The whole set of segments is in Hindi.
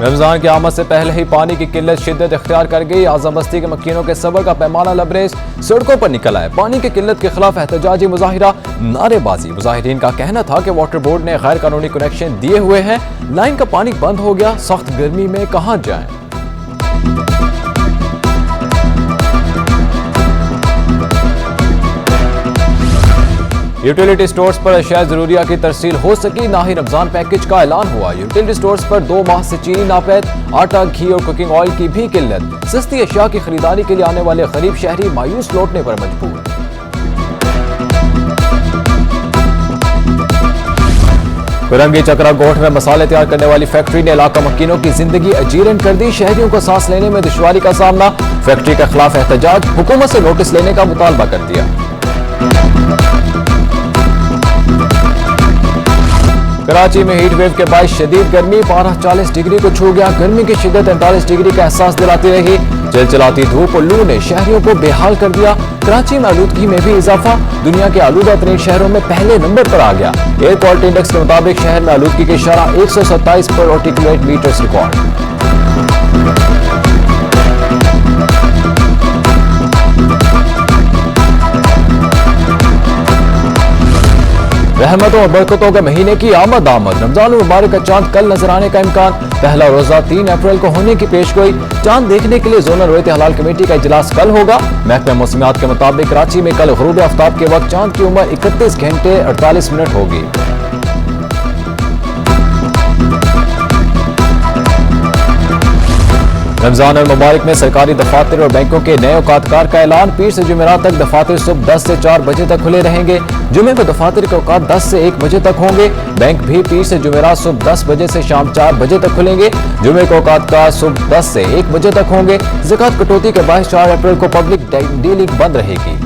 रमजान की आमद से पहले ही पानी की किल्लत शिद्दत इख्तियार कर गई। आजम बस्ती के मक्कीनों के सब्र का पैमाना लबरेज, सड़कों पर निकल आए। पानी की किल्लत के खिलाफ एहतजाजी मुजाहिरा, नारेबाजी। मुजाहिरीन का कहना था कि वाटर बोर्ड ने गैर कानूनी कनेक्शन दिए हुए हैं, लाइन का पानी बंद हो गया, सख्त गर्मी में कहां जाएं। यूटिलिटी स्टोर्स पर अशिया जरूरिया की तरसील हो सकी, ना ही रमजान पैकेज का ऐलान हुआ। यूटिलिटी स्टोर्स पर 2 माह से चीनी नापैद, आटा, घी और कुकिंग ऑयल की भी किल्लत। सस्ती अशिया की खरीदारी के लिए आने वाले गरीब शहरी मायूस लौटने पर मजबूर। फिरंगी चक्रा गोठ में मसाले तैयार करने वाली फैक्ट्री ने इलाका मक्कीनों की जिंदगी अजीरन कर दी। शहरियों को सांस लेने में दुश्वारी का सामना। फैक्ट्री के खिलाफ एहतजाज, हुकूमत से नोटिस लेने का मुतालबा कर दिया। कराची में हीट वेव के बायस शदीद गर्मी, पारा 40 डिग्री को छू गया। गर्मी की शिद्दत 43 डिग्री का एहसास दिलाती रही। चिलचिलाती धूप और लू ने शहरियों को बेहाल कर दिया। कराची में आलूदगी में भी इजाफा, दुनिया के आलूदा तरीन शहरों में पहले नंबर पर आ गया। एयर क्वालिटी इंडेक्स के मुताबिक शहर में आलूदगी की शरह 127 पर ऑर्टिकुलेट मीटर्स रिकॉर्ड। रहमतों और बरकतों के महीने की आमद। रमजान मुबारक का चांद कल नजर आने का इम्कान। पहला रोजा 3 अप्रैल को होने की पेशगोई। चांद देखने के लिए जोनल रोयत हलाल कमेटी का इजलास कल होगा। महकमा मौसमियात के मुताबिक कराची में कल गुरूब आफ्ताब के वक्त चांद की उम्र 31 घंटे 48 मिनट होगी। रमजान और मुबारक में सरकारी दफातर और बैंकों के नए औकातकार का ऐलान। पीर से जुमेरात तक दफातर सुबह 10 से 4 बजे तक खुले रहेंगे। जुमे में दफातर के औकात 10 से 1 बजे तक होंगे। बैंक भी पीर से जुमेरात सुबह 10 बजे से शाम 4 बजे तक खुलेंगे। जुमे के औकात का सुबह 10 से 1 बजे तक होंगे। ज़कात कटौती के बाद 4 अप्रैल को पब्लिक डीलिंग बंद रहेगी।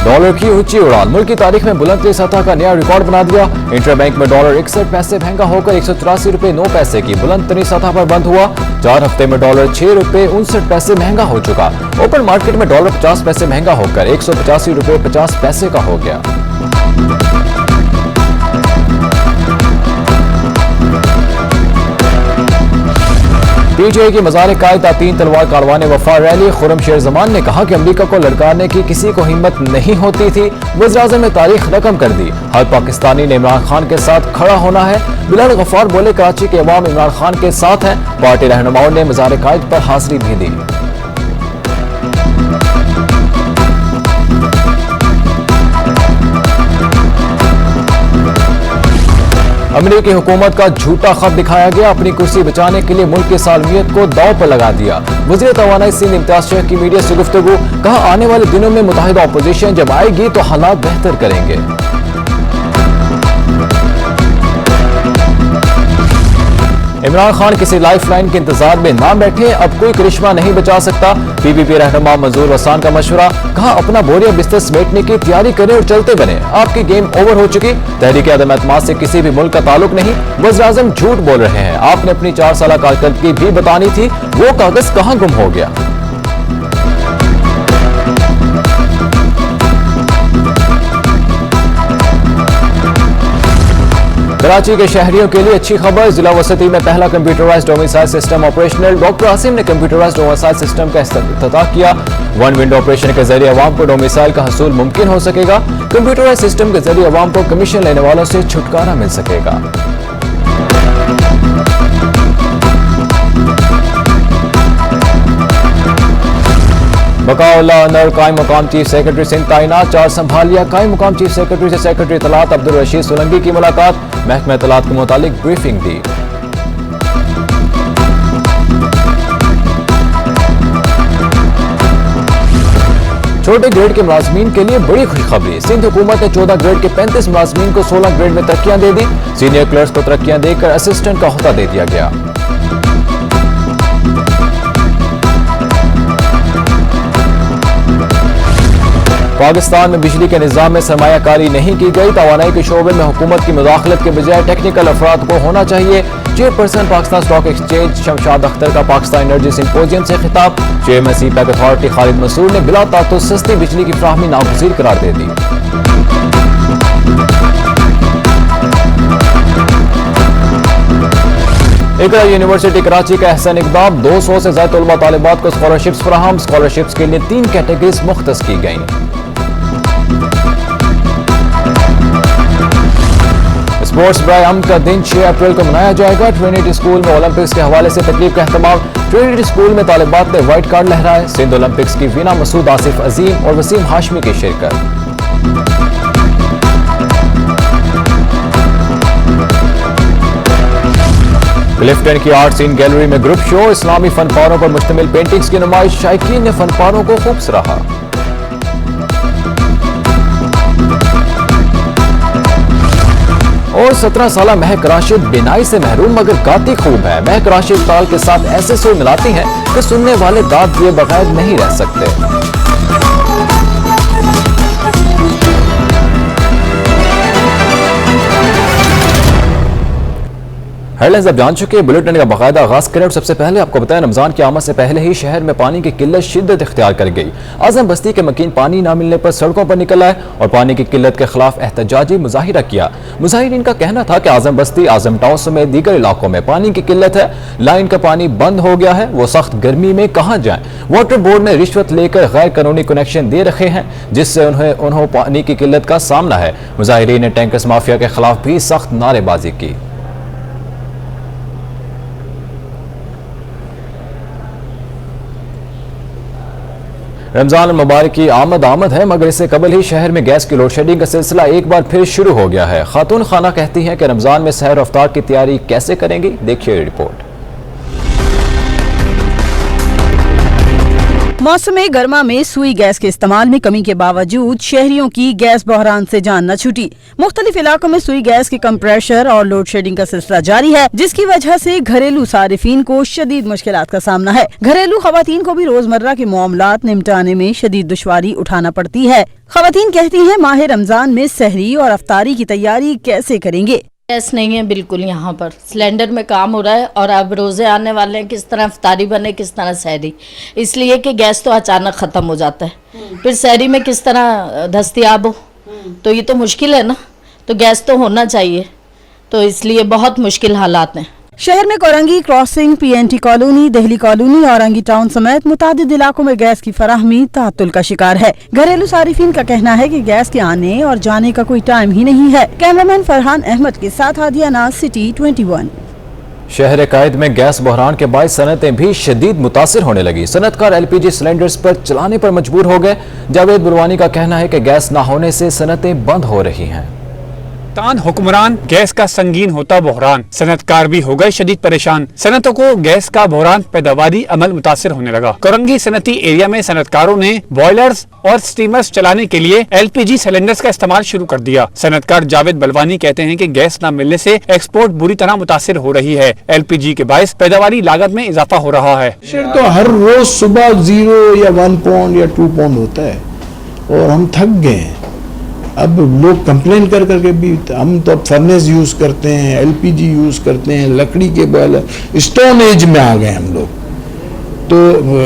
डॉलर की ऊंची उड़ान, मुल्क की तारीख में बुलंद सतह का नया रिकॉर्ड बना दिया। इंटर बैंक में डॉलर 61 पैसे महंगा होकर 184 रुपए 9 पैसे की बुलंद तरीन सतह पर बंद हुआ। 4 हफ्ते में डॉलर 6 रुपए 59 पैसे महंगा हो चुका। ओपन मार्केट में डॉलर 50 पैसे महंगा होकर 185 रुपए 50 पैसे का हो गया। पीटीआई की मज़ार कायदा 3 तलवार कारवान वफा रैली। खुर्रम जमान ने कहा कि अमेरिका को ललकारने की किसी को हिम्मत नहीं होती थी। वज़ीर-ए-आज़म ने तारीख रकम कर दी। हर पाकिस्तानी ने इमरान खान के साथ खड़ा होना है। बिलाल गफ्फार बोले, कराची के अवाम इमरान खान के साथ हैं। पार्टी रहनुमाओं ने मज़ार कायद पर हाजिरी भी दी। अमेरिकी हुकूमत का झूठा खत दिखाया गया। अपनी कुर्सी बचाने के लिए मुल्क की सालमियत को दांव पर लगा दिया। वज़ीर तवानाई सिंध इम्तियाज शेख की मीडिया से गुफ्तगू, कहा आने वाले दिनों में मुत्तहिदा अपोजिशन जब आएगी तो हालात बेहतर करेंगे। इमरान खान किसी लाइफ लाइन के इंतजार में ना बैठे, अब कोई करिश्मा नहीं बचा सकता। पीपीपी रहनुमा मंजूर हसन का मशवरा, कहा अपना बोरिया बिस्तर समेटने की तैयारी करें और चलते बने। आपकी गेम ओवर हो चुकी। तहरीक अदम एतमाद से किसी भी मुल्क का ताल्लुक नहीं। वज़ीर-ए-आज़म झूठ बोल रहे हैं। आपने अपनी 4 साल कारकर्दगी भी बतानी थी, वो कागज कहां गुम हो गया। कराची के शहरियों के लिए अच्छी खबर, जिला वसती में पहला computerised domicile system operational. Doctor Asim ने कंप्यूटराइज्ड डोमिसाइल सिस्टम का इफ्तिताह किया। 1 विंडो ऑपरेशन के जरिए अवाम को डोमिसाइल का हसूल मुमकिन हो सकेगा। कंप्यूटराइज्ड सिस्टम के जरिए अवाम को कमीशन लेने वालों से छुटकारा मिल सकेगा। बकाउल्लाह अनवर कायम मुकाम चीफ सेक्रेटरी सिंध तैनात, 4 संभाल लिया। कायम मुकाम चीफ सेक्रेटरी से सेक्रेटरी इत्तलात अब्दुल रशीद सोलंकी की मुलाकात। महकमा इत्तलात के मुतालिक ब्रीफिंग दी। छोटे ग्रेड के मुलाजमीन के लिए बड़ी खुशखबरी। सिंध हुकूमत ने 14 ग्रेड के 35 मुलाजमीन को 16 ग्रेड में तरक्कियां दे दी। सीनियर क्लर्क्स को तरक्कियां देकर असिस्टेंट का ओहदा दे दिया गया। पाकिस्तान में बिजली के निज़ाम में सरमायाकारी नहीं की गई, तवानाई के शोबे में हुकूमत की मुदाखलत के बजाय टेक्निकल अफराद को होना चाहिए। Chairperson Pakistan stock exchange Shamshad Akhtar का पाकिस्तान एनर्जी सिंपोजियम से खिताब। Chairman CPEC authority Khalid Mansoor ने बिला तातुस सस्ती बिजली की फ्राहमी नागुज़ीर करार दे दी। इकरा यूनिवर्सिटी कराची का अहसन इकदाम, 200 से ज्यादा तलबा तालिबात को स्कॉलरशिप्स फराहम। स्कॉलरशिप्स के लिए 3 कैटेगरीज मुख्तस की गई। स्पोर्ट्स ब्राय अम का दिन 6 अप्रैल को मनाया जाएगा। ट्रिनिटी स्कूल में ओलंपिक्स के हवाले से तकरीब का अहतमाम। ट्रिनिटी स्कूल में तालिबात ने व्हाइट कार्ड लहराए। सिंध ओलंपिक्स की वीना मसूद, आसिफ अजीम और वसीम हाशमी की शिरकत। क्लिफ्टन की आर्ट सीन गैलरी में ग्रुप शो, इस्लामी फनपारों पर मुश्तमिल पेंटिंग्स की नुमाइश। शायकीन ने फनपारों को खूब सराहा। और 17 साल महक राशिद बिनाई से महरूम मगर गाती खूब है। महक राशिद ताल के साथ ऐसे सुर मिलाती हैं कि सुनने वाले दाद दिए बगैर नहीं रह सकते। हेडलाइंस आप जान चुके, बुलेटिन का बाकायदा आगाज करें। और सबसे पहले आपको बताएं, रमजान की आमद से पहले ही शहर में पानी की किल्लत शिद्दत इख्तियार कर गई। आजम बस्ती के मकीन पानी ना मिलने पर सड़कों पर निकल आए और पानी की किल्लत के खिलाफ एहतजाजी मुजाहिरा किया। मुजाहिरीन का कहना था कि आजम बस्ती, आजम टाउन समेत दीगर इलाकों में पानी की किल्लत है। लाइन का पानी बंद हो गया है, वो सख्त गर्मी में कहाँ जाएं। वाटर बोर्ड ने रिश्वत लेकर गैर कानूनी कनेक्शन दे रखे हैं, जिससे उन्हें पानी की किल्लत का सामना है। मुजाहिरीन ने टैंकर्स माफिया के खिलाफ भी सख्त नारेबाजी की। रमजान मुबारक की आमद है, मगर इससे कबल ही शहर में गैस की लोड शेडिंग का सिलसिला एक बार फिर शुरू हो गया है। खातून खाना कहती हैं कि रमजान में सहर अफ्तार की तैयारी कैसे करेंगी, देखिए रिपोर्ट। मौसम गर्मा में सुई गैस के इस्तेमाल में कमी के बावजूद शहरियों की गैस बहरान से जान न छूटी। मुख्तलिफ इलाकों में सुई गैस के कम प्रेशर और लोड शेडिंग का सिलसिला जारी है, जिसकी वजह से घरेलू सारिफीन को शदीद मुश्किलात का सामना है। घरेलू खवातीन को भी रोजमर्रा के मामलात निपटाने में शदीद दुश्वारी उठाना पड़ती है। खवातीन कहती हैं माह रमजान में सहरी और अफ्तारी की तैयारी कैसे करेंगे। गैस नहीं है बिल्कुल, यहाँ पर सिलेंडर में काम हो रहा है और अब रोज़े आने वाले हैं, किस तरह इफ्तारी बने किस तरह सहरी, इसलिए कि गैस तो अचानक ख़त्म हो जाता है, फिर सहरी में किस तरह दस्तयाब हो, तो ये तो मुश्किल है ना। तो गैस तो होना चाहिए, तो इसलिए बहुत मुश्किल हालात हैं। शहर में Korangi crossing, PNT colony, Delhi colony और औरंगी टाउन समेत मुतादिद इलाकों में गैस की फराहमी तातुल का शिकार है। घरेलू सारिफीन का कहना है कि गैस के आने और जाने का कोई टाइम ही नहीं है। कैमरामैन फरहान अहमद के साथ हादिया नाज, सिटी 21। शहर कायद में गैस बहरान के बाद सनतें भी शदीद मुतासिर होने लगी। सनतकार एलपीजी सिलेंडर्स पर चलाने पर मजबूर हो गए। जावेद बुरवानी का कहना है कि गैस न होने से सनतें बंद हो रही हैं। तान हुक्मरान, गैस का संगीन होता बहरान, सनतकार भी हो गए शदीद परेशान। सनतों को गैस का बहरान, पैदावारी अमल मुतासिर होने लगा। कोरंगी सनती एरिया में सनतकारों ने बॉयलर्स और स्टीमर्स चलाने के लिए एलपीजी सिलेंडर्स का इस्तेमाल शुरू कर दिया। सनतकार जावेद बलवानी कहते हैं कि गैस न मिलने से एक्सपोर्ट बुरी तरह मुतासिर हो रही है। एलपीजी के बायस पैदावारी लागत में इजाफा हो रहा है। तो हर रोज सुबह 0 या 1 पाउंड या 2 पाउंड होता है और हम थक गए हैं। अब लोग कंप्लेन कर करके भी, हम तो अब फर्नेस यूज़ करते हैं, एलपीजी यूज़ करते हैं, लकड़ी के बॉयलर, स्टोन एज में आ गए हम लोग। तो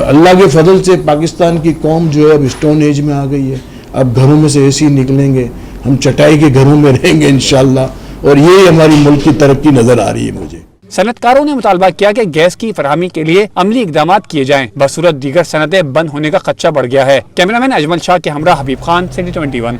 अल्लाह के फजल से पाकिस्तान की कौम जो है अब स्टोन एज में आ गई है। अब घरों में से एसी निकलेंगे, हम चटाई के घरों में रहेंगे इंशाल्लाह, और यही हमारी मुल्क की तरक्की नजर आ रही है मुझे। सनतकारों ने मुतालबा किया कि गैस की फरहमी के लिए अमली इकदाम किए जाएं, बसूरत दीगर सनतें बंद होने का खदशा बढ़ गया है। कैमरामैन अजमल शाह के हमरा हबीब खान, सिटी 21।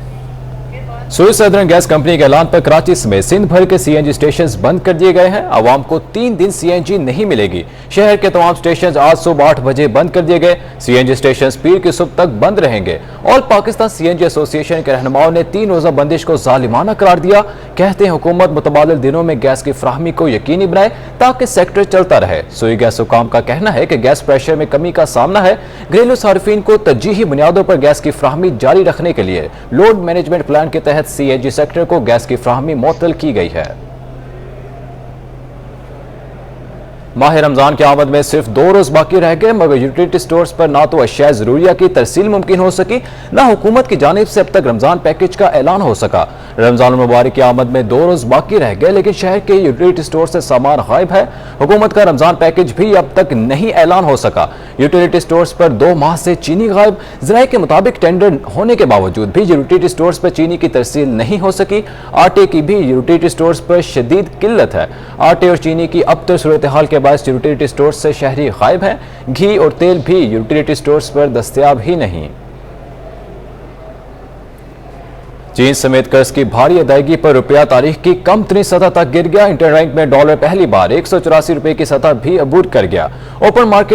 सुई सदरन गैस कंपनी के ऐलान पर कराची समेत सिंध भर के सीएनजी स्टेशन बंद कर दिए गए हैं। आवाम को 3 दिन सीएनजी नहीं मिलेगी। शहर के तमाम स्टेशन आज सुबह 8 बजे बंद कर दिए गए। सीएनजी स्टेशन पीर की सुबह तक बंद रहेंगे। ऑल पाकिस्तान सीएनजी एसोसिएशन के रहनुमाओं ने 3 रोजा बंदिश को जालिमाना करार दिया। कहते हैं हुकूमत मुतबादिल दिनों में गैस की फ्राहमी को यकीनी बनाए ताकि सेक्टर चलता रहे। सुई गैस हुकाम का कहना है कि गैस प्रेशर में कमी का सामना है। घरेलू सार्फिन को तरजीही बुनियादों पर गैस की फ्राहमी जारी रखने के लिए लोड मैनेजमेंट प्लान के तहत सीएनजी सेक्टर को गैस की फ्राहमी मुअत्तल की गई है। माह रमजान की आमद में सिर्फ 2 रोज बाकी रह गए, मगर यूटिलिटी स्टोर्स पर ना तो अशिया जरूरिया की तरसील मुमकिन हो सकी, ना हुकूमत की जानिब से अब तक रमजान पैकेज का ऐलान हो सका। रमजान मुबारक की आमद में 2 रोज बाकी रह गए, लेकिन शहर के यूटिलिटी स्टोर से सामान गायब है। हुकूमत का रमजान पैकेज भी अब तक नहीं ऐलान हो सका। यूटिलिटी स्टोर्स पर 2 माह से चीनी गायब। ज़राए के मुताबिक टेंडर होने के बावजूद भी यूटिलिटी स्टोर्स पर चीनी की तरसील नहीं हो सकी। आटे की भी यूटिलिटी स्टोर्स पर शदीद किल्लत है। आटे और चीनी की अब तक सूरत हाल के बायस यूटिलिटी स्टोर्स से शहरी गायब हैं। घी और तेल भी यूटिलिटी स्टोर्स पर दस्तयाब ही नहीं। चीन समेत कर्ज की भारी अदायगी पर रुपया तारीख की कम तरीन सतह तक गिर गया। इंटरबैंक में डॉलर पहली बार 184 रुपए की सतह भी अबूर कर गया। Open market